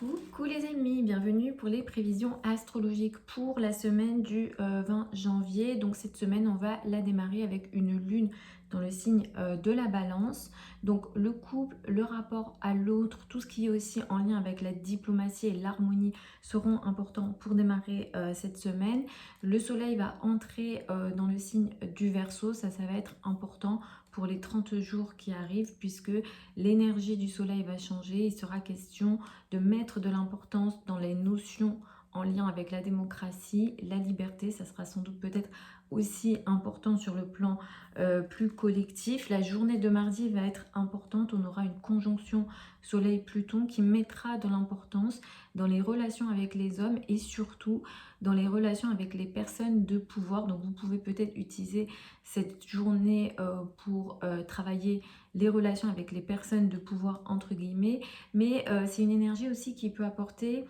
Coucou les amis, bienvenue pour les prévisions astrologiques pour la semaine du 20 janvier. Donc cette semaine, on va la démarrer avec une lune dans le signe de la balance. Donc le couple, le rapport à l'autre, tout ce qui est aussi en lien avec la diplomatie et l'harmonie seront importants pour démarrer cette semaine. Le soleil va entrer dans le signe du Verseau, ça va être important pour les 30 jours qui arrivent puisque l'énergie du soleil va changer. Il sera question de mettre de l'importance dans les notions en lien avec la démocratie, la liberté. Ça sera sans doute peut-être aussi important sur le plan plus collectif. La journée de mardi va être importante. On aura une conjonction Soleil-Pluton qui mettra de l'importance dans les relations avec les hommes et surtout dans les relations avec les personnes de pouvoir. Donc vous pouvez peut-être utiliser cette journée pour travailler les relations avec les personnes de pouvoir entre guillemets, mais c'est une énergie aussi qui peut apporter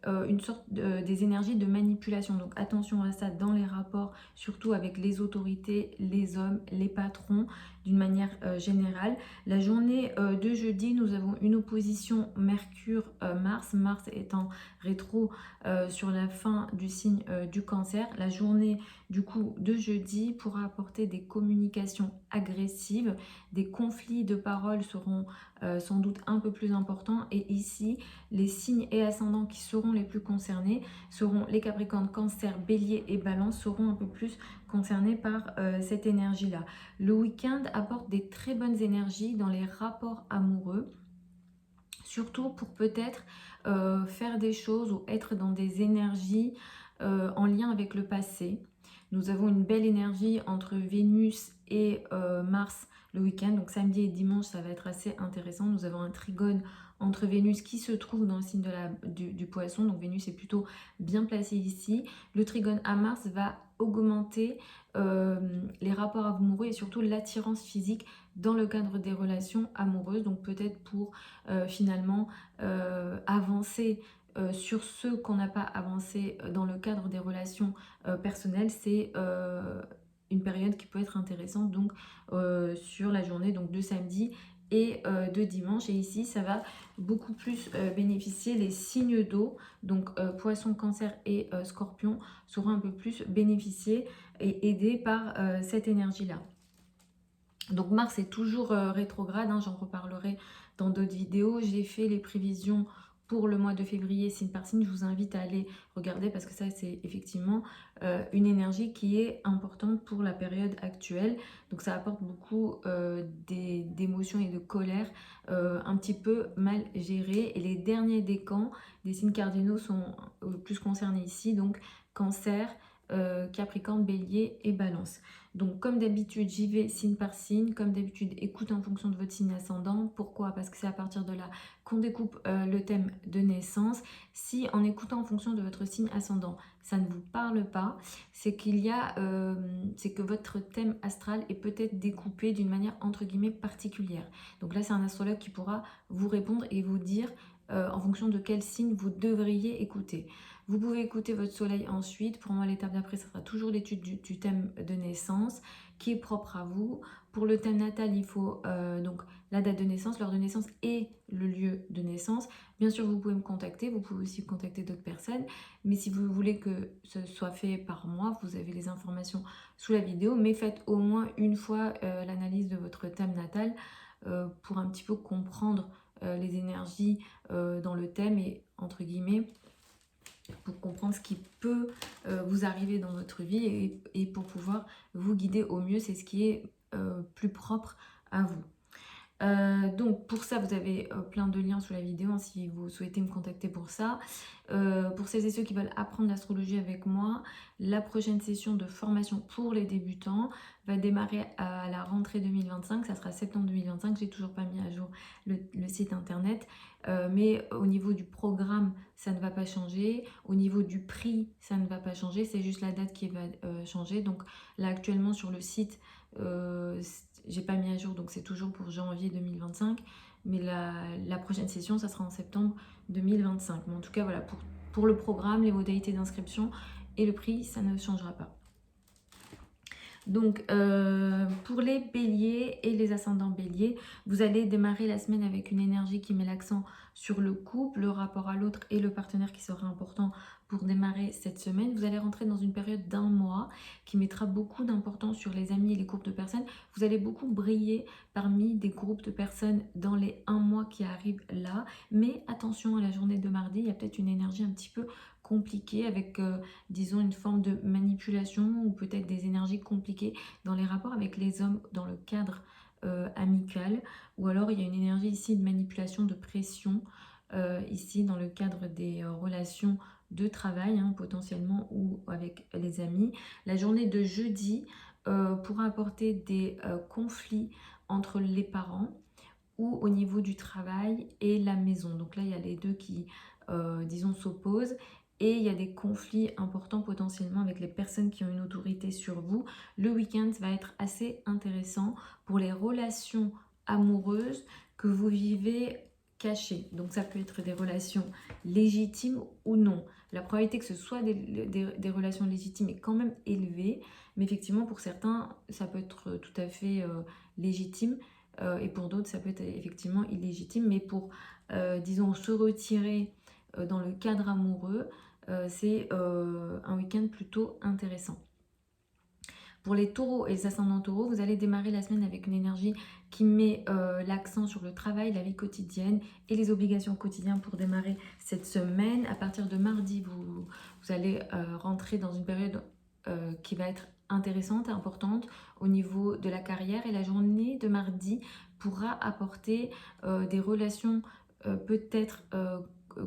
une sorte des énergies de manipulation. Donc attention à ça dans les rapports, surtout avec les autorités, les hommes, les patrons, d'une manière générale. La journée de jeudi, nous avons une opposition Mercure-Mars. Mars est en rétro sur la fin du signe du Cancer. La journée du coup de jeudi pourra apporter des communications agressives, des conflits de paroles seront sans doute un peu plus importants, et ici les signes et ascendants qui seront les plus concernés seront les Capricornes, Cancer, Bélier et Balance, seront un peu plus concernés par cette énergie là. Le week-end apporte des très bonnes énergies dans les rapports amoureux, surtout pour peut-être faire des choses ou être dans des énergies en lien avec le passé. Nous avons une belle énergie entre Vénus et Mars le week-end, donc samedi et dimanche, ça va être assez intéressant. Nous avons un trigone entre Vénus qui se trouve dans le signe du Poisson, donc Vénus est plutôt bien placée ici. Le trigone à Mars va augmenter les rapports amoureux et surtout l'attirance physique dans le cadre des relations amoureuses, donc peut-être pour finalement avancer sur ce qu'on n'a pas avancé dans le cadre des relations personnelles. C'est une période qui peut être intéressante donc sur la journée donc de samedi et de dimanche, et ici ça va beaucoup plus bénéficier les signes d'eau, donc poisson, cancer et scorpion seront un peu plus bénéficiés et aidés par cette énergie là. Donc Mars est toujours rétrograde, hein, j'en reparlerai dans d'autres vidéos. J'ai fait les prévisions pour le mois de février signe par signe, je vous invite à aller regarder parce que ça c'est effectivement une énergie qui est importante pour la période actuelle. Donc ça apporte beaucoup d'émotions et de colère un petit peu mal gérées, et les derniers décans des signes cardinaux sont plus concernés ici, donc Cancer, Capricorne, Bélier et Balance. Donc comme d'habitude, j'y vais signe par signe. Comme d'habitude, écoute en fonction de votre signe ascendant. Pourquoi? Parce que c'est à partir de là qu'on découpe le thème de naissance. Si en écoutant en fonction de votre signe ascendant, ça ne vous parle pas, c'est qu'il y a, c'est que votre thème astral est peut-être découpé d'une manière entre guillemets particulière. Donc là, c'est un astrologue qui pourra vous répondre et vous dire en fonction de quel signe vous devriez écouter. Vous pouvez écouter votre soleil ensuite. Pour moi, l'étape d'après, ça sera toujours l'étude du thème de naissance qui est propre à vous. Pour le thème natal, il faut donc la date de naissance, l'heure de naissance et le lieu de naissance. Bien sûr, vous pouvez me contacter. Vous pouvez aussi contacter d'autres personnes. Mais si vous voulez que ce soit fait par moi, vous avez les informations sous la vidéo. Mais faites au moins une fois l'analyse de votre thème natal pour un petit peu comprendre les énergies dans le thème et entre guillemets pour comprendre ce qui peut vous arriver dans votre vie et pour pouvoir vous guider au mieux. C'est ce qui est plus propre à vous. Donc pour ça, vous avez plein de liens sous la vidéo hein, si vous souhaitez me contacter pour ça. Pour celles et ceux qui veulent apprendre l'astrologie avec moi, la prochaine session de formation pour les débutants va démarrer à la rentrée 2025, ça sera septembre 2025. J'ai toujours pas mis à jour le site internet, mais au niveau du programme, ça ne va pas changer. Au niveau du prix, ça ne va pas changer, c'est juste la date qui va changer. Donc là actuellement sur le site, j'ai pas mis à jour, donc c'est toujours pour janvier 2025, mais la prochaine session ça sera en septembre 2025. Mais en tout cas voilà, pour le programme, les modalités d'inscription et le prix, ça ne changera pas. Donc, pour les béliers et les ascendants béliers, vous allez démarrer la semaine avec une énergie qui met l'accent sur le couple, le rapport à l'autre et le partenaire qui sera important pour démarrer cette semaine. Vous allez rentrer dans une période d'un mois qui mettra beaucoup d'importance sur les amis et les groupes de personnes. Vous allez beaucoup briller parmi des groupes de personnes dans les un mois qui arrivent là. Mais attention à la journée de mardi, il y a peut-être une énergie un petit peu compliquée avec disons une forme de manipulation ou peut-être des énergies compliquées dans les rapports avec les hommes dans le cadre amical, ou alors il y a une énergie ici de manipulation, de pression ici dans le cadre des relations de travail potentiellement ou avec les amis. La journée de jeudi pourra apporter des conflits entre les parents ou au niveau du travail et la maison. Donc là, il y a les deux qui, disons, s'opposent. Et il y a des conflits importants potentiellement avec les personnes qui ont une autorité sur vous. Le week-end va être assez intéressant pour les relations amoureuses que vous vivez cachées. Donc ça peut être des relations légitimes ou non. La probabilité que ce soit des relations légitimes est quand même élevée. Mais effectivement, pour certains, ça peut être tout à fait légitime. Et pour d'autres, ça peut être effectivement illégitime. Mais pour, disons, se retirer dans le cadre amoureux, c'est un week-end plutôt intéressant. Pour les taureaux et les ascendants taureaux, vous allez démarrer la semaine avec une énergie qui met l'accent sur le travail, la vie quotidienne et les obligations quotidiennes pour démarrer cette semaine. À partir de mardi, vous allez rentrer dans une période qui va être intéressante et importante au niveau de la carrière. Et la journée de mardi pourra apporter des relations peut-être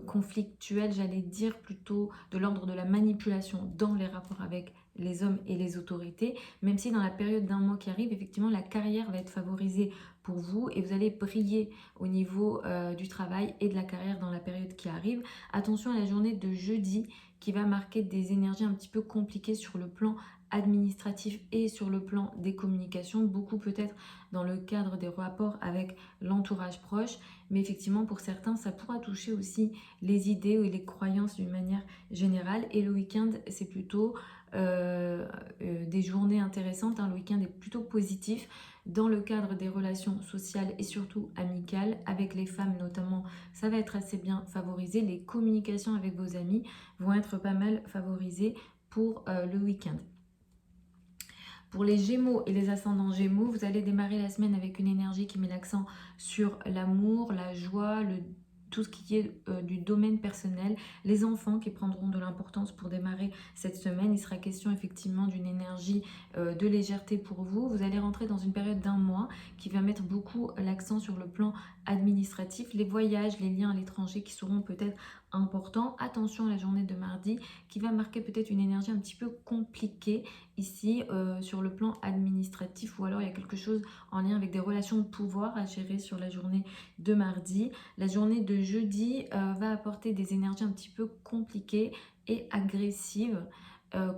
conflictuelles, j'allais dire plutôt de l'ordre de la manipulation dans les rapports avec les hommes et les autorités, même si dans la période d'un mois qui arrive, effectivement, la carrière va être favorisée pour vous et vous allez briller au niveau du travail et de la carrière dans la période qui arrive. Attention à la journée de jeudi qui va marquer des énergies un petit peu compliquées sur le plan administratif et sur le plan des communications, beaucoup peut-être dans le cadre des rapports avec l'entourage proche, mais effectivement pour certains ça pourra toucher aussi les idées ou les croyances d'une manière générale. Et le week-end c'est plutôt des journées intéressantes, le week-end est plutôt positif dans le cadre des relations sociales et surtout amicales avec les femmes notamment, ça va être assez bien favorisé. Les communications avec vos amis vont être pas mal favorisées pour le week-end. Pour les Gémeaux et les ascendants Gémeaux, vous allez démarrer la semaine avec une énergie qui met l'accent sur l'amour, la joie, tout ce qui est du domaine personnel, les enfants qui prendront de l'importance pour démarrer cette semaine. Il sera question effectivement d'une énergie de légèreté pour vous. Vous allez rentrer dans une période d'un mois qui va mettre beaucoup l'accent sur le plan administratif, les voyages, les liens à l'étranger qui seront peut-être importants. Attention à la journée de mardi qui va marquer peut-être une énergie un petit peu compliquée ici sur le plan administratif, ou alors il y a quelque chose en lien avec des relations de pouvoir à gérer sur la journée de mardi. La journée de jeudi va apporter des énergies un petit peu compliquées et agressives,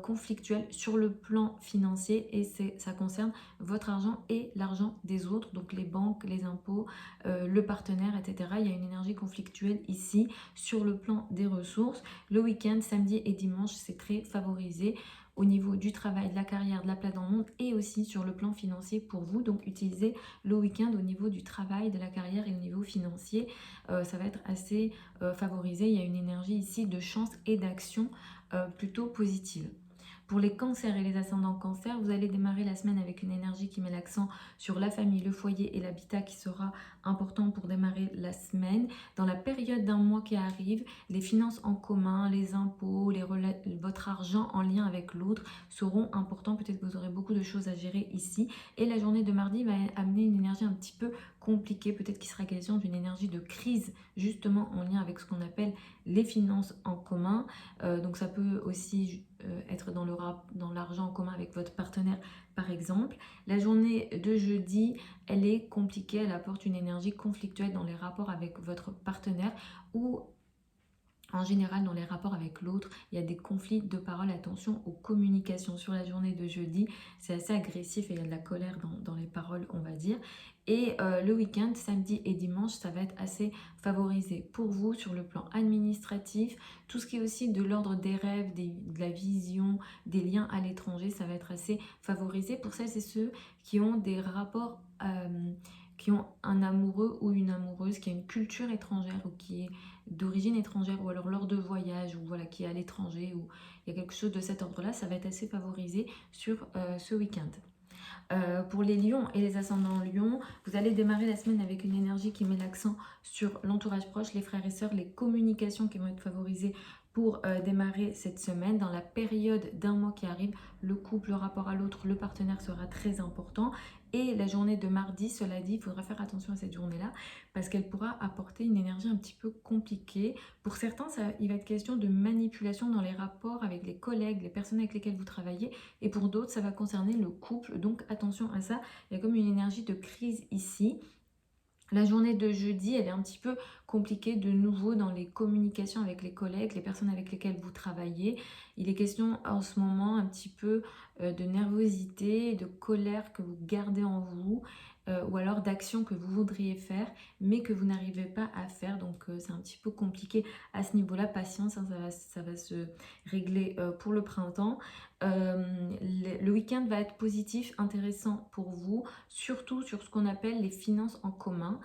conflictuelles sur le plan financier, et ça concerne votre argent et l'argent des autres, donc les banques, les impôts, le partenaire, etc. Il y a une énergie conflictuelle ici sur le plan des ressources. Le week-end, samedi et dimanche, c'est très favorisé au niveau du travail, de la carrière, de la place dans le monde et aussi sur le plan financier pour vous. Donc utilisez le week-end au niveau du travail, de la carrière et au niveau financier. Ça va être assez favorisé. Il y a une énergie ici de chance et d'action plutôt positive. Pour les cancers et les ascendants cancers, vous allez démarrer la semaine avec une énergie qui met l'accent sur la famille, le foyer et l'habitat qui sera important pour démarrer la semaine. Dans la période d'un mois qui arrive, les finances en commun, les impôts, votre argent en lien avec l'autre seront importants. Peut-être que vous aurez beaucoup de choses à gérer ici. Et la journée de mardi va amener une énergie un petit peu compliquée. Peut-être qu'il sera question d'une énergie de crise justement en lien avec ce qu'on appelle les finances en commun. Donc ça peut aussi être dans l'argent en commun avec votre partenaire par exemple. La journée de jeudi, elle est compliquée, elle apporte une énergie conflictuelle dans les rapports avec votre partenaire ou En général, dans les rapports avec l'autre, il y a des conflits de parole. Attention aux communications. Sur la journée de jeudi, c'est assez agressif et il y a de la colère dans les paroles, on va dire. Et le week-end, samedi et dimanche, ça va être assez favorisé pour vous sur le plan administratif. Tout ce qui est aussi de l'ordre des rêves, de la vision, des liens à l'étranger, ça va être assez favorisé pour celles et ceux qui ont des rapports... qui ont un amoureux ou une amoureuse qui a une culture étrangère ou qui est d'origine étrangère, ou alors lors de voyage, ou voilà, qui est à l'étranger, ou il y a quelque chose de cet ordre-là, ça va être assez favorisé sur ce week-end. Pour les lions et les ascendants lions, vous allez démarrer la semaine avec une énergie qui met l'accent sur l'entourage proche, les frères et sœurs, les communications qui vont être favorisées pour démarrer cette semaine. Dans la période d'un mois qui arrive, le couple, le rapport à l'autre, le partenaire sera très important. Et la journée de mardi, cela dit, il faudra faire attention à cette journée-là parce qu'elle pourra apporter une énergie un petit peu compliquée. Pour certains, il va être question de manipulation dans les rapports avec les collègues, les personnes avec lesquelles vous travaillez. Et pour d'autres, ça va concerner le couple. Donc attention à ça, il y a comme une énergie de crise ici. La journée de jeudi, elle est un petit peu compliquée de nouveau dans les communications avec les collègues, les personnes avec lesquelles vous travaillez. Il est question en ce moment un petit peu de nervosité, de colère que vous gardez en vous, ou alors d'actions que vous voudriez faire, mais que vous n'arrivez pas à faire. Donc c'est un petit peu compliqué à ce niveau-là. Patience, hein, ça va se régler pour le printemps. Le week-end va être positif, intéressant pour vous, surtout sur ce qu'on appelle les finances en commun.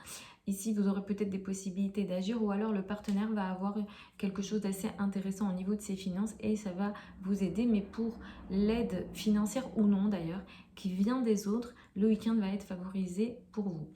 Ici, vous aurez peut-être des possibilités d'agir ou alors le partenaire va avoir quelque chose d'assez intéressant au niveau de ses finances et ça va vous aider. Mais pour l'aide financière ou non d'ailleurs, qui vient des autres, le week-end va être favorisé pour vous.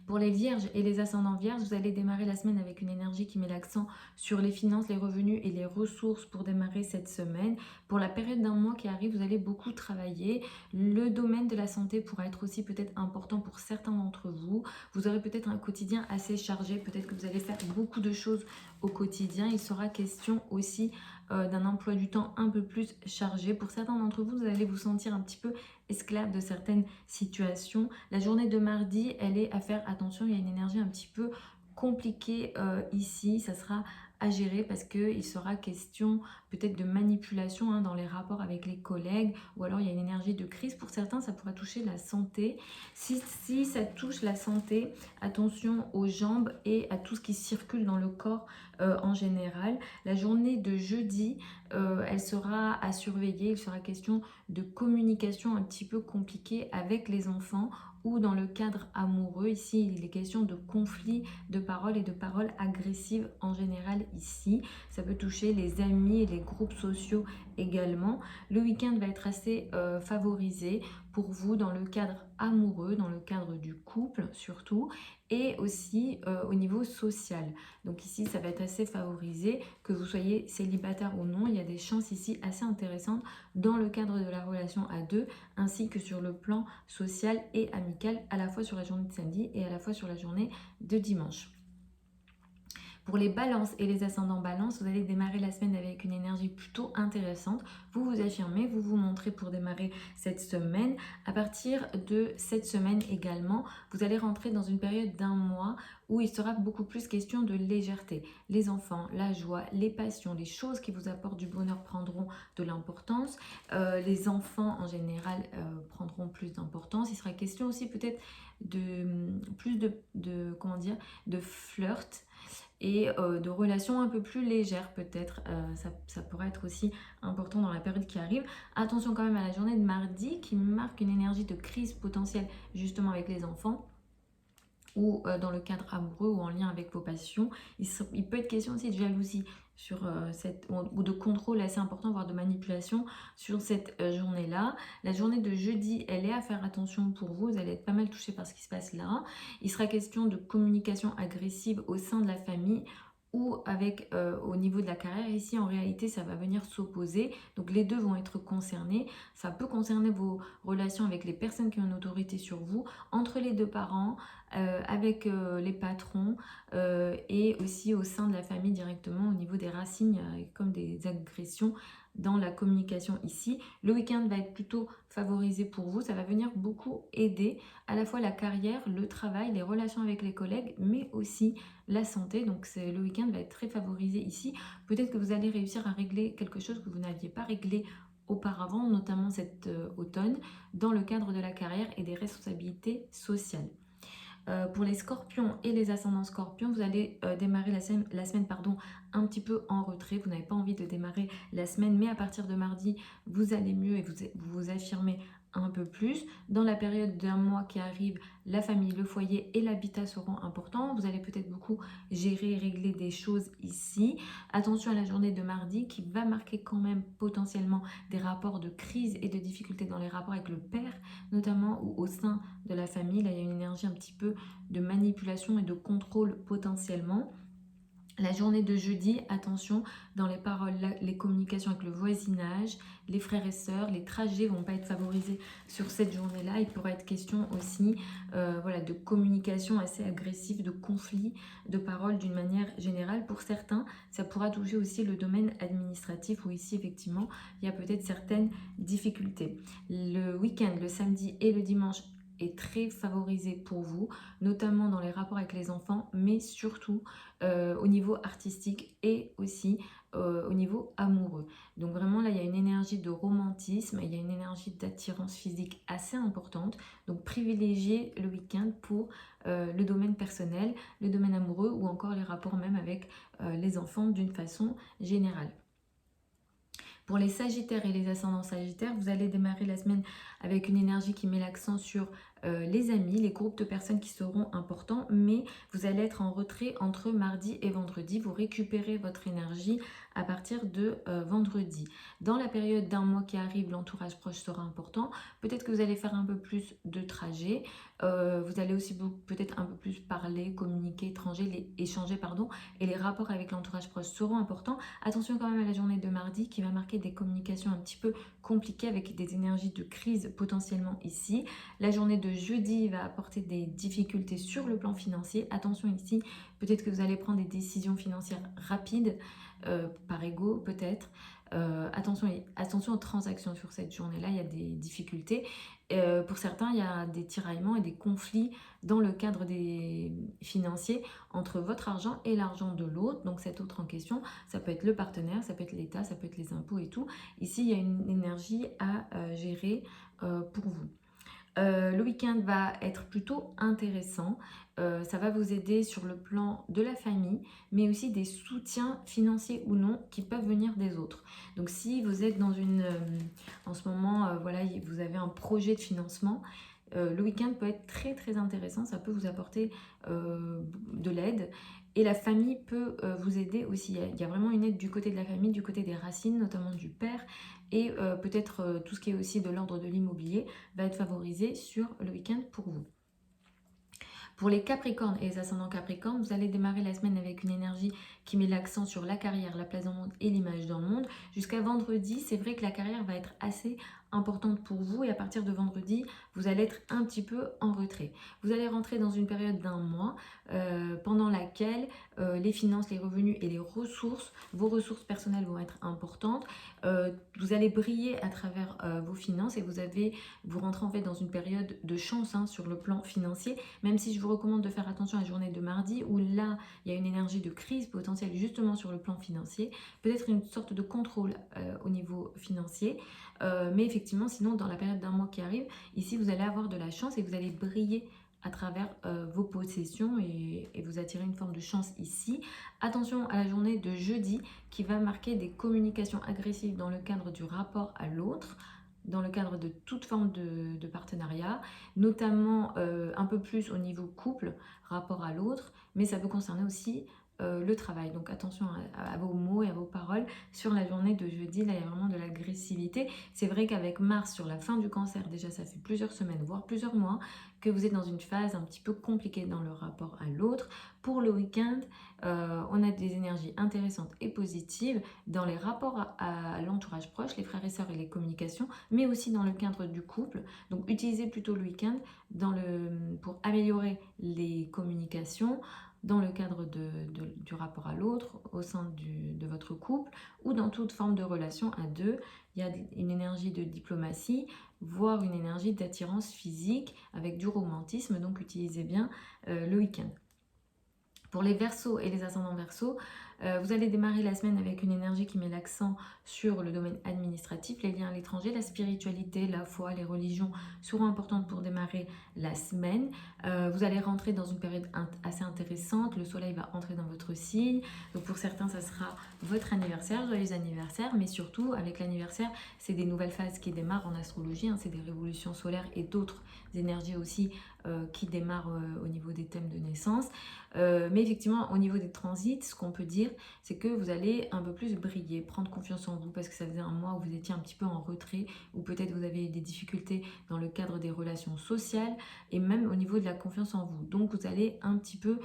Pour les vierges et les ascendants vierges, vous allez démarrer la semaine avec une énergie qui met l'accent sur les finances, les revenus et les ressources pour démarrer cette semaine. Pour la période d'un mois qui arrive, vous allez beaucoup travailler. Le domaine de la santé pourra être aussi peut-être important pour certains d'entre vous. Vous aurez peut-être un quotidien assez chargé, peut-être que vous allez faire beaucoup de choses au quotidien. Il sera question aussi d'un emploi du temps un peu plus chargé. Pour certains d'entre vous, vous allez vous sentir un petit peu esclave de certaines situations. La journée de mardi, elle est à faire attention, il y a une énergie un petit peu compliquée ici, ça sera à gérer parce qu'il sera question peut-être de manipulation dans les rapports avec les collègues ou alors il y a une énergie de crise. Pour certains, ça pourra toucher la santé. Si ça touche la santé, attention aux jambes et à tout ce qui circule dans le corps en général. La journée de jeudi, elle sera à surveiller. Il sera question de communication un petit peu compliquée avec les enfants ou dans le cadre amoureux. Ici, il est question de conflits de paroles et de paroles agressives en général ici. Ça peut toucher les amis et les groupes sociaux également. Le week-end va être assez favorisé pour vous dans le cadre amoureux, dans le cadre du couple surtout, et aussi au niveau social. Donc ici, ça va être assez favorisé, que vous soyez célibataire ou non. Il y a des chances ici assez intéressantes dans le cadre de la relation à deux, ainsi que sur le plan social et amical, à la fois sur la journée de samedi et à la fois sur la journée de dimanche. Pour les balances et les ascendants balance, vous allez démarrer la semaine avec une énergie plutôt intéressante. Vous vous affirmez, vous vous montrez pour démarrer cette semaine. À partir de cette semaine également, vous allez rentrer dans une période d'un mois où il sera beaucoup plus question de légèreté. Les enfants, la joie, les passions, les choses qui vous apportent du bonheur prendront de l'importance. Les enfants en général prendront plus d'importance. Il sera question aussi peut-être de plus comment dire, de flirt et de relations un peu plus légères peut-être. Ça pourrait être aussi important dans la période qui arrive. Attention quand même à la journée de mardi qui marque une énergie de crise potentielle justement avec les enfants ou dans le cadre amoureux ou en lien avec vos passions. Il peut être question aussi de jalousie sur ou de contrôle assez important, voire de manipulation sur cette journée-là. La journée de jeudi, elle est à faire attention pour vous. Vous allez être pas mal touché par ce qui se passe là. Il sera question de communication agressive au sein de la famille ou avec au niveau de la carrière. Ici, en réalité, ça va venir s'opposer. Donc, les deux vont être concernés. Ça peut concerner vos relations avec les personnes qui ont une autorité sur vous, entre les deux parents, avec les patrons et aussi au sein de la famille directement au niveau des racines, il y a comme des agressions dans la communication ici. Le week-end va être plutôt favorisé pour vous, ça va venir beaucoup aider à la fois la carrière, le travail, les relations avec les collègues, mais aussi la santé. Donc le week-end va être très favorisé ici. Peut-être que vous allez réussir à régler quelque chose que vous n'aviez pas réglé auparavant, notamment cet automne, dans le cadre de la carrière et des responsabilités sociales. Pour les scorpions et les ascendants scorpions, vous allez démarrer la semaine un petit peu en retrait. Vous n'avez pas envie de démarrer la semaine, mais à partir de mardi, vous allez mieux et vous affirmez un peu plus. Dans la période d'un mois qui arrive, la famille, le foyer et l'habitat seront importants. Vous allez peut-être beaucoup gérer et régler des choses ici. Attention à la journée de mardi qui va marquer quand même potentiellement des rapports de crise et de difficultés dans les rapports avec le père, notamment ou au sein de la famille. Là, il y a une énergie un petit peu de manipulation et de contrôle potentiellement. La journée de jeudi, attention, dans les paroles, les communications avec le voisinage, les frères et sœurs, les trajets ne vont pas être favorisés sur cette journée-là. Il pourrait être question aussi voilà, de communication assez agressive, de conflits, de paroles d'une manière générale. Pour certains, ça pourra toucher aussi le domaine administratif où ici, effectivement, il y a peut-être certaines difficultés. Le week-end, le samedi et le dimanche, est très favorisé pour vous, notamment dans les rapports avec les enfants, mais surtout au niveau artistique et aussi au niveau amoureux. Donc vraiment là, il y a une énergie de romantisme, il y a une énergie d'attirance physique assez importante. Donc privilégiez le week-end pour le domaine personnel, le domaine amoureux ou encore les rapports même avec les enfants d'une façon générale. Pour les sagittaires et les ascendants sagittaires, vous allez démarrer la semaine avec une énergie qui met l'accent sur les amis, les groupes de personnes qui seront importants, mais vous allez être en retrait entre mardi et vendredi. Vous récupérez votre énergie à partir de vendredi. Dans la période d'un mois qui arrive, l'entourage proche sera important. Peut-être que vous allez faire un peu plus de trajets. Vous allez aussi peut-être un peu plus parler, communiquer, échanger, et les rapports avec l'entourage proche seront importants. Attention quand même à la journée de mardi qui va marquer des communications un petit peu compliquées avec des énergies de crise potentiellement ici. La journée de jeudi va apporter des difficultés sur le plan financier. Attention ici, peut-être que vous allez prendre des décisions financières rapides, par ego peut-être. Attention aux transactions sur cette journée-là, il y a des difficultés. Pour certains, il y a des tiraillements et des conflits dans le cadre des financiers entre votre argent et l'argent de l'autre. Donc cet autre en question, ça peut être le partenaire, ça peut être l'État, ça peut être les impôts et tout. Ici, il y a une énergie à gérer pour vous. Le week-end va être plutôt intéressant. Ça va vous aider sur le plan de la famille, mais aussi des soutiens financiers ou non qui peuvent venir des autres. Donc si vous êtes dans en ce moment, voilà, vous avez un projet de financement, le week-end peut être très très intéressant, ça peut vous apporter de l'aide. Et la famille peut vous aider aussi. Il y a vraiment une aide du côté de la famille, du côté des racines, notamment du père. Et peut-être tout ce qui est aussi de l'ordre de l'immobilier va être favorisé sur le week-end pour vous. Pour les Capricornes et les ascendants Capricornes, vous allez démarrer la semaine avec une énergie qui met l'accent sur la carrière, la place dans le monde et l'image dans le monde. Jusqu'à vendredi, c'est vrai que la carrière va être assez importante pour vous et à partir de vendredi, vous allez être un petit peu en retrait. Vous allez rentrer dans une période d'un mois pendant laquelle les finances, les revenus et les ressources, vos ressources personnelles vont être importantes. Vous allez briller à travers vos finances et vous rentrez en fait dans une période de chance sur le plan financier, même si je vous recommande de faire attention à la journée de mardi où là, il y a une énergie de crise potentielle justement sur le plan financier, peut-être une sorte de contrôle au niveau financier. Mais effectivement, sinon, dans la période d'un mois qui arrive, ici, vous allez avoir de la chance et vous allez briller à travers vos possessions et vous attirer une forme de chance ici. Attention à la journée de jeudi qui va marquer des communications agressives dans le cadre du rapport à l'autre, dans le cadre de toute forme de partenariat, notamment un peu plus au niveau couple, rapport à l'autre, mais ça peut concerner aussi le travail. Donc attention à vos mots et à vos paroles sur la journée de jeudi. Là, il y a vraiment de l'agressivité. C'est vrai qu'avec Mars sur la fin du Cancer, déjà ça fait plusieurs semaines, voire plusieurs mois, que vous êtes dans une phase un petit peu compliquée dans le rapport à l'autre. Pour le week-end, on a des énergies intéressantes et positives dans les rapports à l'entourage proche, les frères et sœurs et les communications, mais aussi dans le cadre du couple. Donc utilisez plutôt le week-end pour améliorer les communications dans le cadre du rapport à l'autre, au sein de votre couple ou dans toute forme de relation à deux. Il y a une énergie de diplomatie, voire une énergie d'attirance physique avec du romantisme, donc utilisez bien le week-end. Pour les Verseaux et les ascendants Verseaux, vous allez démarrer la semaine avec une énergie qui met l'accent sur le domaine administratif, les liens à l'étranger, la spiritualité, la foi, les religions seront importantes pour démarrer la semaine. Vous allez rentrer dans une période assez intéressante, le soleil va entrer dans votre signe, donc pour certains ça sera votre anniversaire, joyeux anniversaire, mais surtout avec l'anniversaire, c'est des nouvelles phases qui démarrent en astrologie, c'est des révolutions solaires et d'autres énergies aussi qui démarrent au niveau des thèmes de naissance. Mais effectivement, au niveau des transits, ce qu'on peut dire, c'est que vous allez un peu plus briller, prendre confiance en vous, parce que ça faisait un mois où vous étiez un petit peu en retrait, ou peut-être vous avez des difficultés dans le cadre des relations sociales, et même au niveau de la confiance en vous. Donc vous allez un petit peu,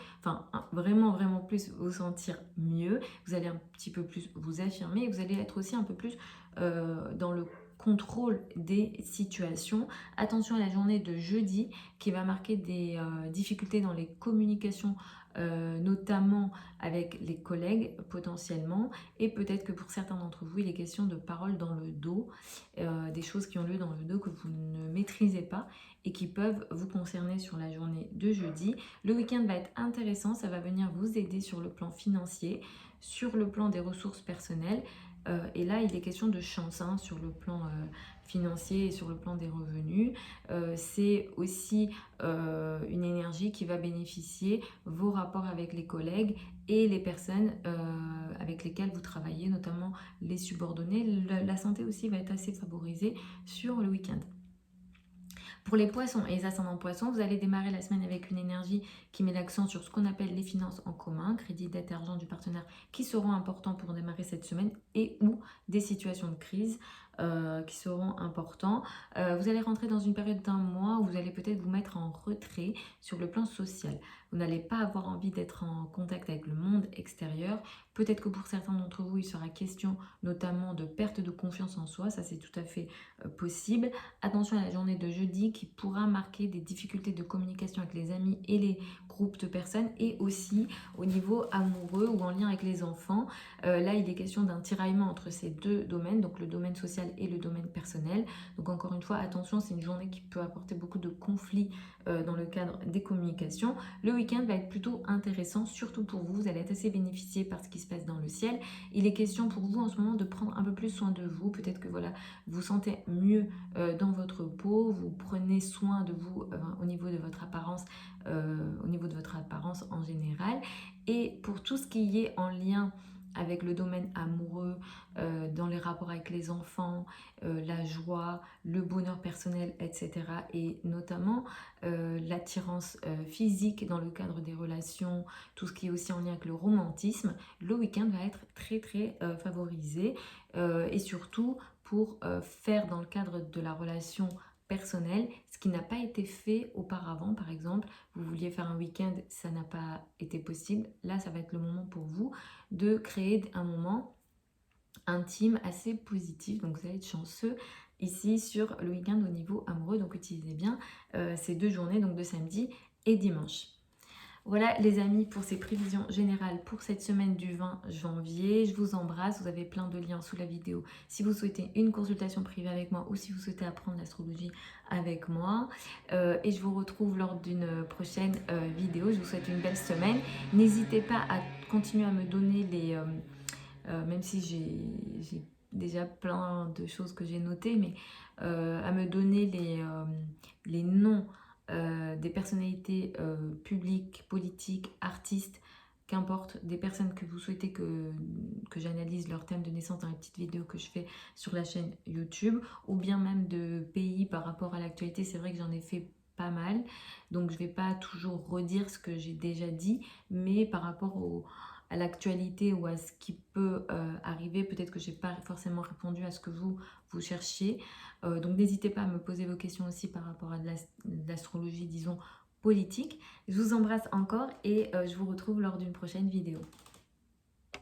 vraiment plus vous sentir mieux, vous allez un petit peu plus vous affirmer, et vous allez être aussi un peu plus dans le contrôle des situations. Attention à la journée de jeudi qui va marquer des difficultés dans les communications, notamment avec les collègues potentiellement, et peut-être que pour certains d'entre vous il est question de paroles dans le dos, des choses qui ont lieu dans le dos que vous ne maîtrisez pas et qui peuvent vous concerner sur la journée de jeudi. Le week-end va être intéressant, ça va venir vous aider sur le plan financier, sur le plan des ressources personnelles. Et là, il est question de chance sur le plan financier et sur le plan des revenus. C'est aussi une énergie qui va bénéficier vos rapports avec les collègues et les personnes avec lesquelles vous travaillez, notamment les subordonnés. La santé aussi va être assez favorisée sur le week-end. Pour les poissons et les ascendants poissons, vous allez démarrer la semaine avec une énergie qui met l'accent sur ce qu'on appelle les finances en commun, crédit, dette, argent du partenaire qui seront importants pour démarrer cette semaine et ou des situations de crise qui seront importants. Vous allez rentrer dans une période d'un mois où vous allez peut-être vous mettre en retrait sur le plan social. Vous n'allez pas avoir envie d'être en contact avec le monde extérieur. Peut-être que pour certains d'entre vous, il sera question notamment de perte de confiance en soi. Ça, c'est tout à fait possible. Attention à la journée de jeudi qui pourra marquer des difficultés de communication avec les amis et les groupes de personnes, et aussi au niveau amoureux ou en lien avec les enfants. Là, il est question d'un tiraillement entre ces deux domaines, donc le domaine social et le domaine personnel. Donc encore une fois, attention, c'est une journée qui peut apporter beaucoup de conflits dans le cadre des communications. Le week-end va être plutôt intéressant, surtout pour vous. Vous allez être assez bénéficié par ce qui se passe dans le ciel. Il est question pour vous en ce moment de prendre un peu plus soin de vous. Peut-être que voilà, vous sentez mieux dans votre peau, vous prenez soin de vous au niveau de votre apparence, en général. Et pour tout ce qui est en lien avec le domaine amoureux, dans les rapports avec les enfants, la joie, le bonheur personnel, etc. Et notamment l'attirance physique dans le cadre des relations, tout ce qui est aussi en lien avec le romantisme, le week-end va être très très favorisé, et surtout pour faire dans le cadre de la relation personnelle, ce qui n'a pas été fait auparavant. Par exemple, vous vouliez faire un week-end, ça n'a pas été possible. Là, ça va être le moment pour vous de créer un moment intime assez positif. Donc, vous allez être chanceux ici sur le week-end au niveau amoureux. Donc, utilisez bien ces deux journées, donc de samedi et dimanche. Voilà les amis pour ces prévisions générales pour cette semaine du 20 janvier. Je vous embrasse, vous avez plein de liens sous la vidéo si vous souhaitez une consultation privée avec moi ou si vous souhaitez apprendre l'astrologie avec moi. Et je vous retrouve lors d'une prochaine vidéo. Je vous souhaite une belle semaine. N'hésitez pas à continuer à me donner les... même si j'ai déjà plein de choses que j'ai notées, mais à me donner les noms des personnalités publiques, politiques, artistes, qu'importe, des personnes que vous souhaitez que j'analyse leur thème de naissance dans les petites vidéos que je fais sur la chaîne YouTube, ou bien même de pays par rapport à l'actualité. C'est vrai que j'en ai fait pas mal, donc je vais pas toujours redire ce que j'ai déjà dit, mais par rapport à l'actualité ou à ce qui peut arriver. Peut-être que j'ai pas forcément répondu à ce que vous cherchiez. Donc n'hésitez pas à me poser vos questions aussi par rapport à de l'astrologie, disons, politique. Je vous embrasse encore et je vous retrouve lors d'une prochaine vidéo.